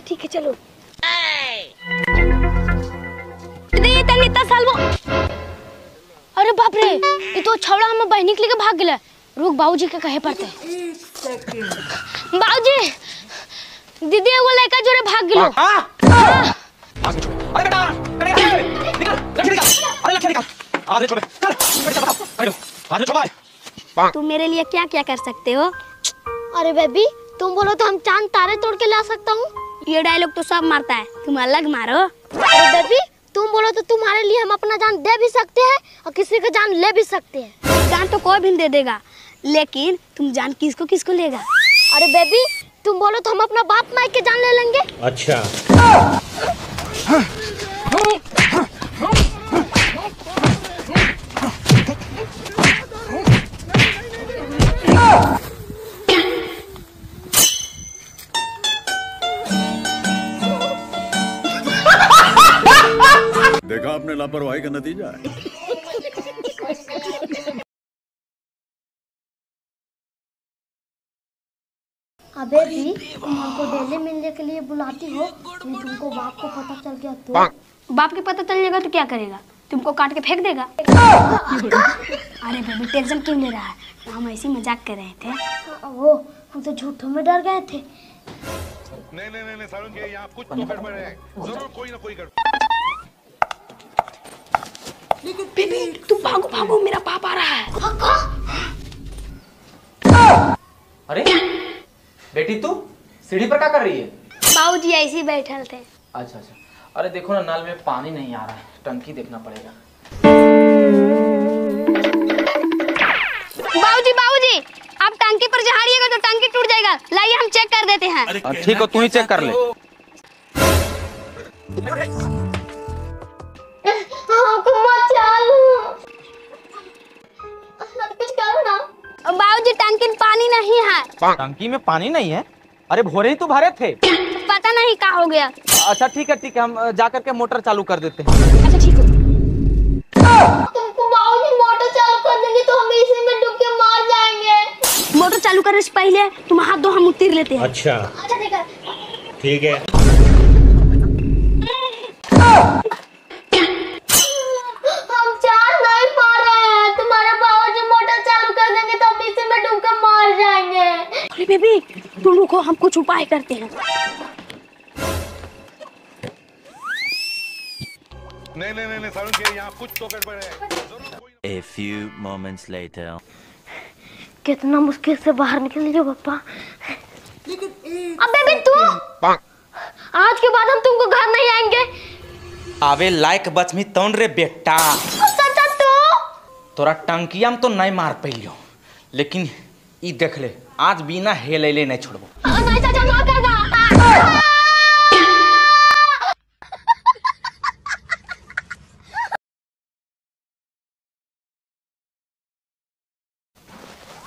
ठीक है चलो। इतना साल वो, अरे बाप रे, ये तो छौड़ा हम बहनी के लेके भाग गया। रुक बाबूजी के कहे पड़ते। बाबूजी, दीदी एगो लड़का जोरे भाग गया। अरे बेटा, निकल, लड़की निकाल, अरे लड़की निकाल, आधे छोड़े, चल, बेटा बताओ, आधे छोड़। तुम मेरे लिए क्या क्या कर सकते हो? अरे बेबी, तुम बोलो तो हम चांद तारे तोड़ के ला सकता हूँ। ये डायलॉग तो सब मारता है, तुम अलग मारो। अरे बेबी, तुम बोलो तो तुम्हारे लिए हम अपना जान दे भी सकते हैं और किसी का जान ले भी सकते हैं। जान तो कोई भी दे देगा, लेकिन तुम जान किसको किसको लेगा? अरे बेबी, तुम बोलो तो हम अपना बाप माई के जान ले लेंगे। अच्छा। देखा आपने लापरवाही का नतीजा है। अबे भी तुम हमको डेली मिलने के लिए बुलाती हो, तुमको बाप को पता चल गया तो? बाप के पता चल जाएगा तो क्या करेगा? तुमको काट के फेंक देगा। अरे बेबी टेंशन क्यों ले रहा है, हम ऐसी मजाक कर रहे थे। वो हम तो झूठों में डर गए थे। नहीं सारुण के यहाँ कुछ तो गड़बड़ है, जरूर कोई ना कोई गड़बड़। बेबी तुम भागो भागो, मेरा पाप आ रहा है। अरे बेटी तू सीढ़ी पर क्या कर रही है? बाबूजी ऐसे ही बैठे थे। अच्छा अच्छा, अरे देखो ना नल में पानी नहीं आ रहा है, टंकी देखना पड़ेगा। बाबूजी बाबूजी, आप टंकी पर झाड़िएगा तो टंकी टूट जाएगा। लाइए हम चेक कर देते हैं। ठीक है, तू ही चेक कर ले। बाबूजी टंकी में पानी नहीं है। टंकी में पानी नहीं है? अरे भोरे ही तो भरे थे। पता नहीं क्या हो गया। अच्छा ठीक है, हम जाकर के मोटर चालू कर देते हैं। अच्छा ठीक है। तुमको बाबूजी मोटर चालू कर देंगे तो हम इसी में डूब के मर जाएंगे। मोटर चालू करने से पहले तुम हाथ दो, हम उतर लेते हैं। अच्छा अच्छा ठीक है। हम चाल नहीं पा रहे हैं, तुम्हारे बाबूजी मोटर चालू कर देंगे तो हम इसी में डूब के मर जाएंगे। अरे बेबी तुम रुको, हम कुछ उपाय करते हैं। नहीं सारुण के यहाँ कुछ तो गड़बड़ है, जरूर कोई। A few moments later. कितना मुश्किल से बाहर निकल लियो पापा। अब बेबी तू, आज के बाद हम तुमको घर नहीं आएंगे। आवे लायक बच में तौन रे बेटा। सच्चा तो तोरा टंकिया में तो नहीं मार पैलियो, लेकिन ई देख ले, आज बिना हेले नहीं छोड़बो। नहीं चाचा ना करना।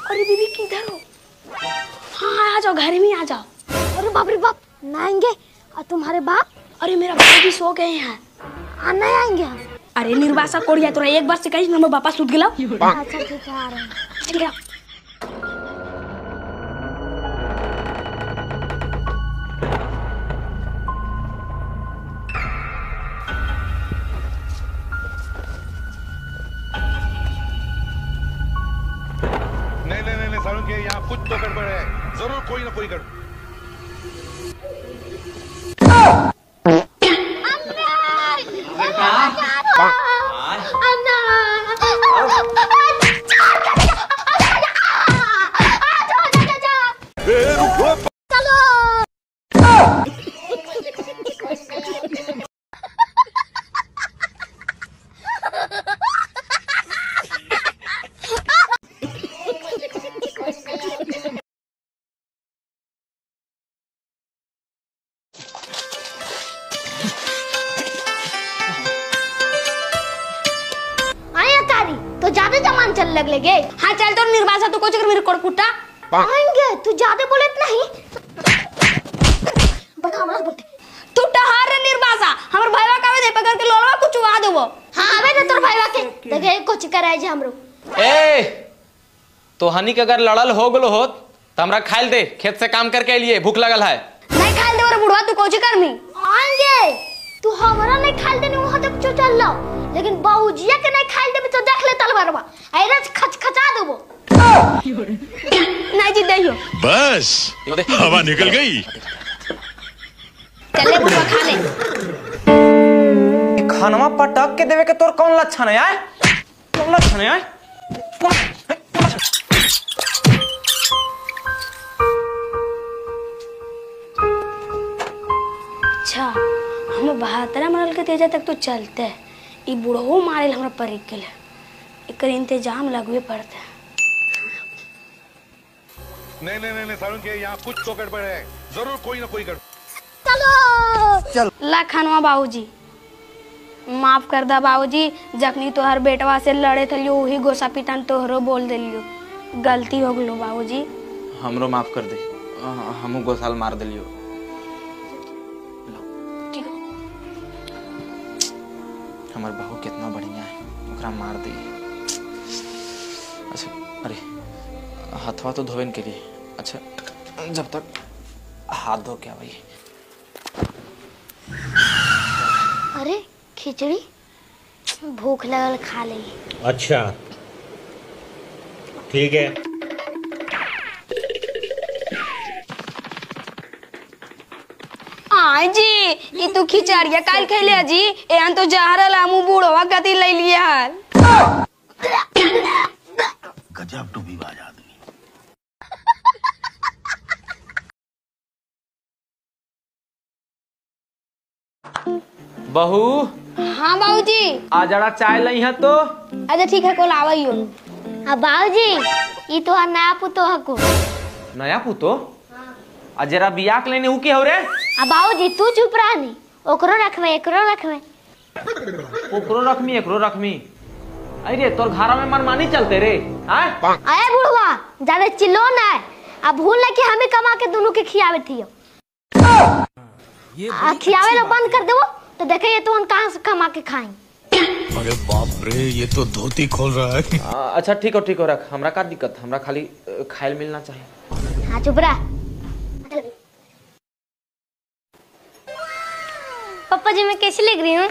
अरे बीबी किधर हो? हाँ आ जाओ, घर में आ जाओ। अरे बाप रे बाप, ना आएंगे? और तुम्हारे बाप? अरे मेरा बाप भी सो गए हैं। हाँ नहीं आएंगे हम। अरे निर्वासा कोड़िया, तोरा एक बार से कहीं ना बापा सुत गया। अच्छा ठीक है आ रहे हैं। ठीक है। नहीं सारुण के यहाँ कुछ तो गड़बड़ है, जरूर कोई ना कोई गड़बड़। तो ज्यादा जमान चल लगे। हाँ चल तो निर्वासा तो कुछ कर मेरे कोड़कुटा आएंगे। तू ज्यादा बोले नहीं, बता मत बोलते। तू टहार रे निर्वासा, हमर भाईवा कावे दे पकड़ के लोलवा कुछ हुआ देबो। हां आवे ना तोर भाईवा के देखे कुछ कराए जे हमरो। ए तो हनी के अगर लड़ल हो गलो होत त हमरा खाइल दे, खेत से काम करके लिए भूख लगल है। नहीं खाइल दे रे बुढ़वा तू कोची कर मी आएंगे तू हमारा नहीं खाल देने वहां तक जो चल लो लेकिन बाबूजिया के नहीं खाल देबे तो देख ले तलवारवा ऐरज खचखचा देबो नहीं जी दहियो बस हवा निकल गई। चले बुढ़वा खा ले खानवा पटक के देवे के तोर कौन लक्षण है यार? कौन लक्षण है यार? अच्छा हम 72 मरल के तेजा तक तो चलते है ई बुढ़ो मारे हमरा परीक के एक इंतजाम लगवे पड़ता है। नहीं सारुण के यहाँ कुछ तो गड़बड़ है, जरूर कोई ना कोई गड़बड़। चल ला खानवा बाबूजी माफ कर दा बाबूजी जखनी तोहर बेटवा से लड़े थलियो वही गोसा पिटन तोहरो बोल देलियो गलती हो गलो बाबूजी हमरो माफ कर दे हमू गोसाल मार देलियो। हमार बहू कितना बढ़िया है ओकरा मार दी। अच्छा अरे हाथवा तो धोवे के लिए अच्छा जब तक हाथ धो क्या भाई। अरे खिचड़ी भूख लगल खा ले। अच्छा ठीक है। आय जी ई तू खिचड़िया काल खैले जी एहन तो जहर ला मुंह बूढ़वा गति ले लिए हाल। गजब टूबीबाज आदमी। बहू हाँ बाबूजी आ जरा चाय लई है तो। अच्छा ठीक है कल आवइयो। अब बाबूजी ई तो नया पुतो हको। नया पुतो आ जरा बियाह के लेने ऊ के हो रे? अब बाबूजी तू चुप रह नी ओकरो रखवे एकरो रखवे। ओकरो रखमी एकरो रखमी। अरे तोर घरा में मनमानी चलते रे हां? अरे बुढ़वा ज्यादा चिल्लो ना अब भूल ना कि हमें कमा के दोनों के खियावे थियो। खियावे ला बंद कर देबो तो देखे ये तो हम कहां से कमा के खाएं। अरे बाप रे ये तो धोती खोल रहा है। अच्छा ठीक हो रख हमरा का दिक्कत हमरा खाली खाइल मिलना चाहिए। हाँ चुप रह। पापा जी मैं कैसी लग रही हूँ?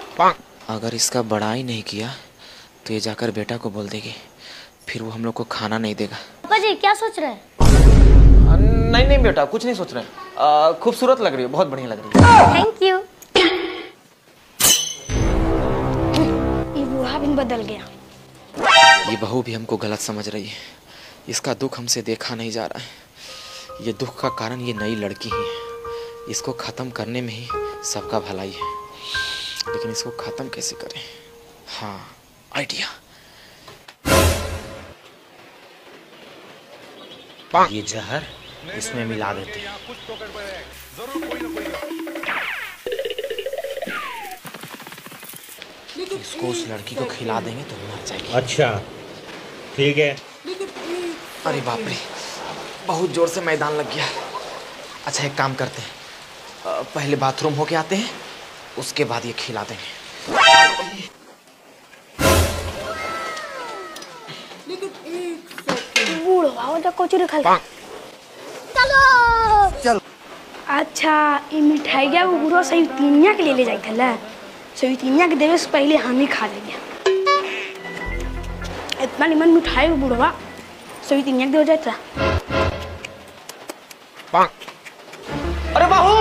अगर इसका बड़ाई नहीं किया तो ये जाकर बेटा को बोल देगी फिर वो हम लोग को खाना नहीं देगा। पापा जी क्या सोच रहे हैं? नहीं बेटा कुछ नहीं सोच रहे। खूबसूरत लग रही है बहुत बढ़िया लग रही है। Thank you. ये बूढ़ा भी बदल गया। ये बहू भी हमको गलत समझ रही है। इसका दुख हमसे देखा नहीं जा रहा है। ये दुख का कारण ये नई लड़की ही है। इसको खत्म करने में ही सबका भलाई है लेकिन इसको खत्म कैसे करें? हाँ आइडिया। ये जहर इसमें मिला देते हैं। कुछ तो गड़बड़ है, जरूर कोई ना कोई गड़बड़। इसको उस लड़की को खिला देंगे तो मर जाएगी। अच्छा ठीक है। अरे बाप रे बहुत जोर से मैदान लग गया। अच्छा एक काम करते हैं पहले बाथरूम होके आते हैं उसके बाद ये खिला देंगे। चलो अच्छा ये मिठाई क्या वो बुढ़वा सही तीनिया के लिए ले जाए थे सही तीनिया के देवे से पहले हम ही खा लेंगे। इतना निमन मिठाई वो बुढ़वा सही तीनिया के दे जाए था। अरे बाबू